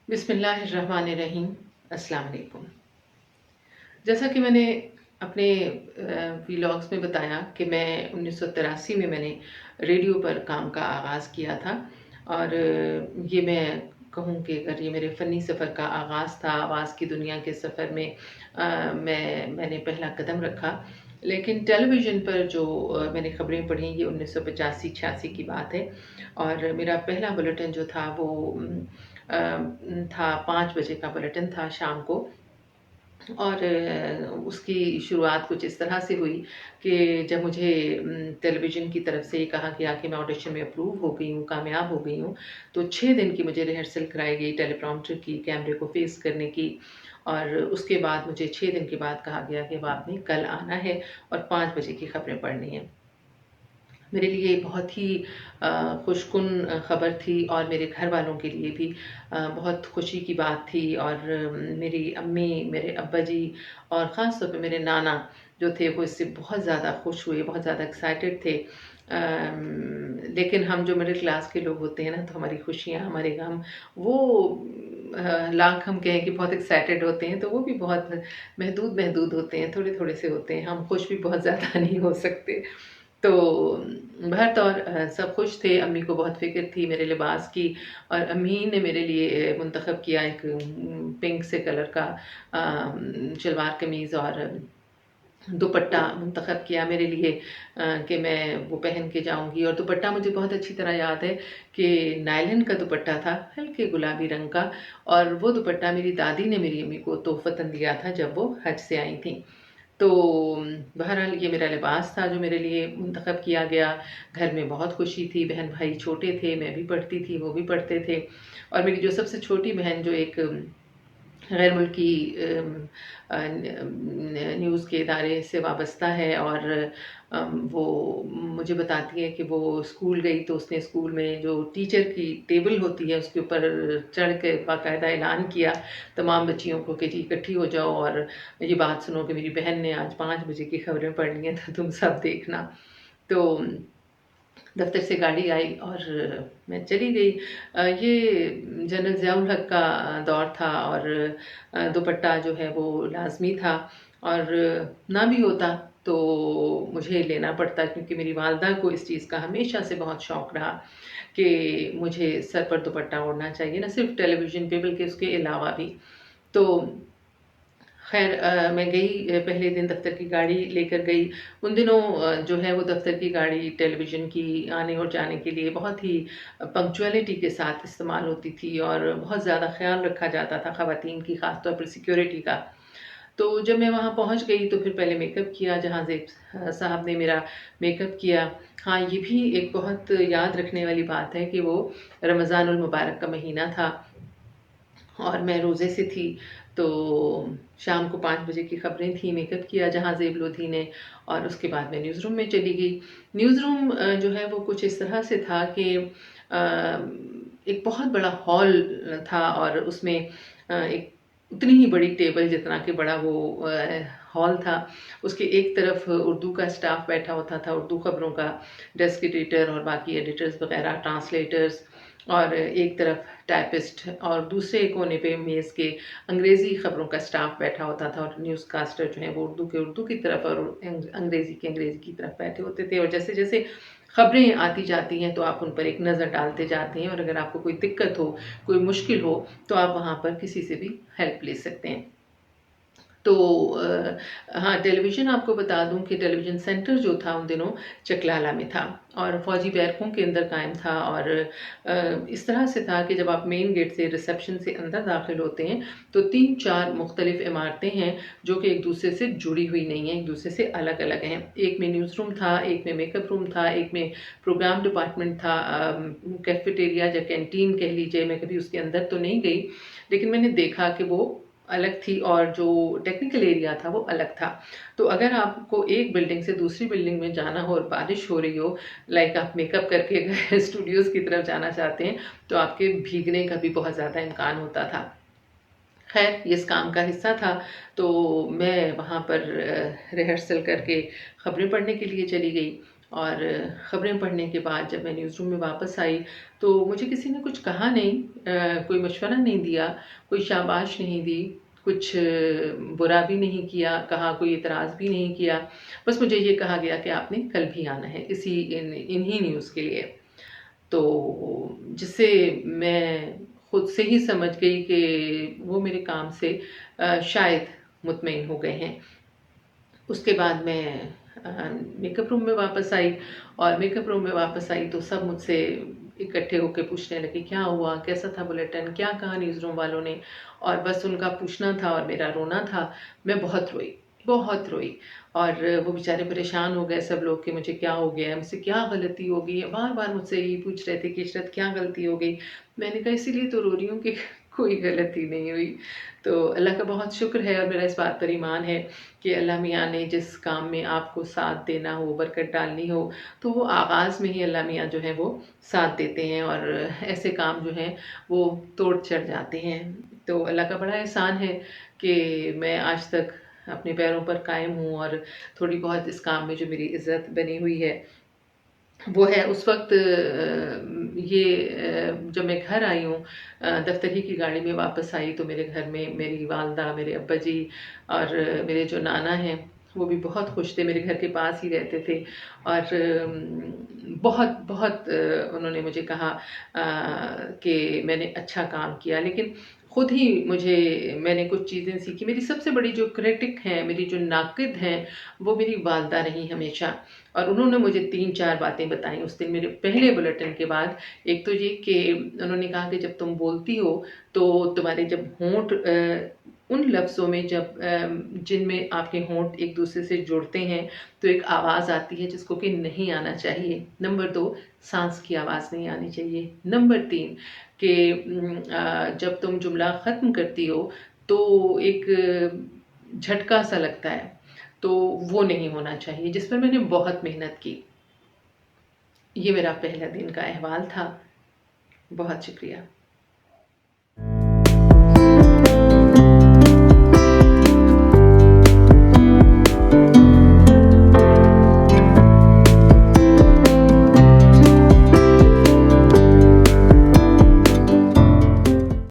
بسم اللہ الرحمن الرحیم۔ السلام علیکم۔ جیسا کہ میں نے اپنے ویلاگس میں بتایا کہ میں 1983 میں نے ریڈیو پر کام کا آغاز کیا تھا، اور یہ میں کہوں کہ اگر یہ میرے فنی سفر کا آغاز تھا، آواز کی دنیا کے سفر میں میں نے پہلا قدم رکھا۔ لیکن ٹیلی ویژن پر جو میں نے خبریں پڑھیں یہ 1985-86 کی بات ہے، اور میرا پہلا بلیٹن جو تھا وہ تھا 5 بجے کا بلیٹن تھا شام کو۔ اور اس کی شروعات کچھ اس طرح سے ہوئی کہ جب مجھے ٹیلی ویژن کی طرف سے یہ کہا گیا کہ میں آڈیشن میں اپروو ہو گئی ہوں، کامیاب ہو گئی ہوں، تو 6 دن کی مجھے ریہرسل کرائی گئی ٹیلی پرومپٹر کی، کیمرے کو فیس کرنے کی، اور اس کے بعد مجھے 6 دن کے بعد کہا گیا کہ اب آپ نے کل آنا ہے اور 5 بجے کی خبریں پڑھنی ہیں۔ میرے لیے بہت ہی خوش کن خبر تھی، اور میرے گھر والوں کے لیے بھی بہت خوشی کی بات تھی، اور میری امی، میرے ابا جی اور خاص طور پہ میرے نانا جو تھے وہ اس سے بہت زیادہ خوش ہوئے، بہت زیادہ ایکسائٹیڈ تھے۔ لیکن ہم جو مڈل کلاس کے لوگ ہوتے ہیں نا، تو ہماری خوشیاں، ہمارے غم، وہ لاکھ ہم کہیں کہ بہت ایکسائٹیڈ ہوتے ہیں تو وہ بھی بہت محدود ہوتے ہیں، تھوڑے تھوڑے سے ہوتے ہیں، ہم خوش بھی بہت زیادہ نہیں ہو سکتے۔ تو بہرطور سب خوش تھے، امی کو بہت فکر تھی میرے لباس کی، اور امی نے میرے لیے منتخب کیا ایک پنک سے کلر کا شلوار قمیض اور دوپٹہ منتخب کیا میرے لیے کہ میں وہ پہن کے جاؤں گی۔ اور دوپٹہ مجھے بہت اچھی طرح یاد ہے کہ نائلن کا دوپٹہ تھا، ہلکے گلابی رنگ کا، اور وہ دوپٹہ میری دادی نے میری امی کو تحفتاً دیا تھا جب وہ حج سے آئی تھیں۔ تو بہرحال یہ میرا لباس تھا جو میرے لیے منتخب کیا گیا۔ گھر میں بہت خوشی تھی، بہن بھائی چھوٹے تھے، میں بھی پڑھتی تھی، وہ بھی پڑھتے تھے، اور میری جو سب سے چھوٹی بہن جو ایک غیر ملکی نیوز کے ادارے سے وابستہ ہے، اور وہ مجھے بتاتی ہے کہ وہ اسکول گئی تو اس نے اسکول میں جو ٹیچر کی ٹیبل ہوتی ہے اس کے اوپر چڑھ کے باقاعدہ اعلان کیا تمام بچیوں کو کہ جی اکٹھی ہو جاؤ اور یہ بات سنو کہ میری بہن نے آج 5 بجے کی خبریں پڑھنی ہیں تو تم سب دیکھنا۔ تو دفتر سے گاڑی آئی اور میں چلی گئی۔ یہ جنرل ضیاء الحق کا دور تھا، اور دوپٹہ جو ہے وہ لازمی تھا، اور نہ بھی ہوتا تو مجھے لینا پڑتا، کیونکہ میری والدہ کو اس چیز کا ہمیشہ سے بہت شوق رہا کہ مجھے سر پر دوپٹہ اوڑھنا چاہیے، نہ صرف ٹیلی ویژن پہ بلکہ اس کے علاوہ بھی۔ تو خیر میں گئی، پہلے دن دفتر کی گاڑی لے کر گئی۔ ان دنوں جو ہے وہ دفتر کی گاڑی ٹیلی ویژن کی آنے اور جانے کے لیے بہت ہی پنکچویلٹی کے ساتھ استعمال ہوتی تھی، اور بہت زیادہ خیال رکھا جاتا تھا خواتین کی، خاص طور پر سیکیورٹی کا۔ تو جب میں وہاں پہنچ گئی تو پھر پہلے میک اپ کیا، جہاں زیب صاحب نے میرا میک اپ کیا۔ ہاں، یہ بھی ایک بہت یاد رکھنے والی بات ہے کہ وہ رمضان المبارک کا مہینہ تھا اور میں روزے سے تھی، تو شام کو 5 بجے کی خبریں تھیں، میک اپ کیا جہاں زیب لودھی نے، اور اس کے بعد میں نیوز روم میں چلی گئی۔ نیوز روم جو ہے وہ کچھ اس طرح سے تھا کہ ایک بہت بڑا ہال تھا، اور اس میں ایک اتنی ہی بڑی ٹیبل جتنا کہ بڑا وہ ہال تھا، اس کے ایک طرف اردو کا سٹاف بیٹھا ہوتا تھا، اردو خبروں کا ڈیسک ایڈیٹر اور باقی ایڈیٹرز وغیرہ، ٹرانسلیٹرز، اور ایک طرف ٹائپسٹ، اور دوسرے کونے پہ میز کے انگریزی خبروں کا سٹاف بیٹھا ہوتا تھا، اور نیوز کاسٹر جو ہیں وہ اردو کے اردو کی طرف اور انگریزی کے انگریزی کی طرف بیٹھے ہوتے تھے، اور جیسے جیسے خبریں آتی جاتی ہیں تو آپ ان پر ایک نظر ڈالتے جاتے ہیں، اور اگر آپ کو کوئی دقت ہو، کوئی مشکل ہو تو آپ وہاں پر کسی سے بھی ہیلپ لے سکتے ہیں۔ تو ہاں، ٹیلی ویژن آپ کو بتا دوں کہ ٹیلی ویژن سینٹر جو تھا ان دنوں چکلالہ میں تھا، اور فوجی بیرکوں کے اندر قائم تھا، اور اس طرح سے تھا کہ جب آپ مین گیٹ سے ریسیپشن سے اندر داخل ہوتے ہیں تو 3-4 مختلف عمارتیں ہیں جو کہ ایک دوسرے سے جڑی ہوئی نہیں ہیں، ایک دوسرے سے الگ الگ ہیں۔ ایک میں نیوز روم تھا، ایک میں میک اپ روم تھا، ایک میں پروگرام ڈپارٹمنٹ تھا، کیفیٹیریا یا کینٹین کہہ لیجیے، میں کبھی اس کے اندر تو نہیں گئی لیکن میں نے دیکھا کہ وہ الگ تھی، اور جو ٹیکنیکل ایریا تھا وہ الگ تھا۔ تو اگر آپ کو ایک بلڈنگ سے دوسری بلڈنگ میں جانا ہو اور بارش ہو رہی ہو، لائک آپ میک اپ کر کے اسٹوڈیوز کی طرف جانا چاہتے ہیں، تو آپ کے بھیگنے کا بھی بہت زیادہ امکان ہوتا تھا۔ خیر، یہ اس کام کا حصہ تھا، تو میں وہاں پر ریہرسل کر کے خبریں پڑھنے کے لیے چلی گئی، اور خبریں پڑھنے کے بعد جب میں نیوز روم میں واپس آئی تو مجھے کسی نے کچھ کہا نہیں، کوئی مشورہ نہیں دیا، کوئی شاباش نہیں دی، کچھ برا بھی نہیں کیا کہا، کوئی اعتراض بھی نہیں کیا، بس مجھے یہ کہا گیا کہ آپ نے کل بھی آنا ہے انہی نیوز کے لیے۔ تو جس سے میں خود سے ہی سمجھ گئی کہ وہ میرے کام سے شاید مطمئن ہو گئے ہیں۔ اس کے بعد میں میک اپ روم میں واپس آئی، اور میک اپ روم میں واپس آئی تو سب مجھ سے اکٹھے ہو کے پوچھنے لگے کیا ہوا، کیسا تھا بلیٹن، کیا کہا نیوز روم والوں نے، اور بس ان کا پوچھنا تھا اور میرا رونا تھا۔ میں بہت روئی، بہت روئی، اور وہ بیچارے پریشان ہو گئے سب لوگ کہ مجھے کیا ہو گیا ہے، مجھ سے کیا غلطی ہو گئی ہے، بار بار مجھ سے یہی پوچھ رہے تھے کہ عشرت کیا غلطی ہو گئی۔ میں نے کہا اسی لیے تو رو رہی ہوں کہ کوئی غلطی نہیں ہوئی۔ تو اللہ کا بہت شکر ہے، اور میرا اس بات پر ایمان ہے کہ اللہ میاں نے جس کام میں آپ کو ساتھ دینا ہو، برکت ڈالنی ہو، تو وہ آغاز میں ہی اللہ میاں جو ہے وہ ساتھ دیتے ہیں، اور ایسے کام جو ہیں وہ توڑ چڑھ جاتے ہیں۔ تو اللہ کا بڑا احسان ہے کہ میں آج تک اپنے پیروں پر قائم ہوں، اور تھوڑی بہت اس کام میں جو میری عزت بنی ہوئی ہے وہ ہے۔ اس وقت جب میں گھر آئی ہوں، دفتر ہی کی گاڑی میں واپس آئی، تو میرے گھر میں میری والدہ، میرے ابا جی اور میرے جو نانا ہیں وہ بھی بہت خوش تھے، میرے گھر کے پاس ہی رہتے تھے، اور بہت بہت انہوں نے مجھے کہا کہ میں نے اچھا کام کیا، لیکن خود ہی میں نے کچھ چیزیں سیکھی۔ میری سب سے بڑی جو کریٹک ہیں، میری جو ناقد ہیں، وہ میری والدہ رہی ہمیشہ، اور انہوں نے مجھے 3-4 باتیں بتائیں اس دن میرے پہلے بلیٹن کے بعد۔ ایک تو یہ کہ انہوں نے کہا کہ جب تم بولتی ہو تو تمہارے جب ہونٹ ان لفظوں میں جن میں آپ کے ہونٹ ایک دوسرے سے جڑتے ہیں تو ایک آواز آتی ہے جس کو کہ نہیں آنا چاہیے۔ نمبر 2، سانس کی آواز نہیں آنی چاہیے۔ نمبر 3، کہ جب تم جملہ ختم کرتی ہو تو ایک جھٹکا سا لگتا ہے، تو وہ نہیں ہونا چاہیے، جس پر میں نے بہت محنت کی۔ یہ میرا پہلا دن کا احوال تھا۔ بہت شکریہ۔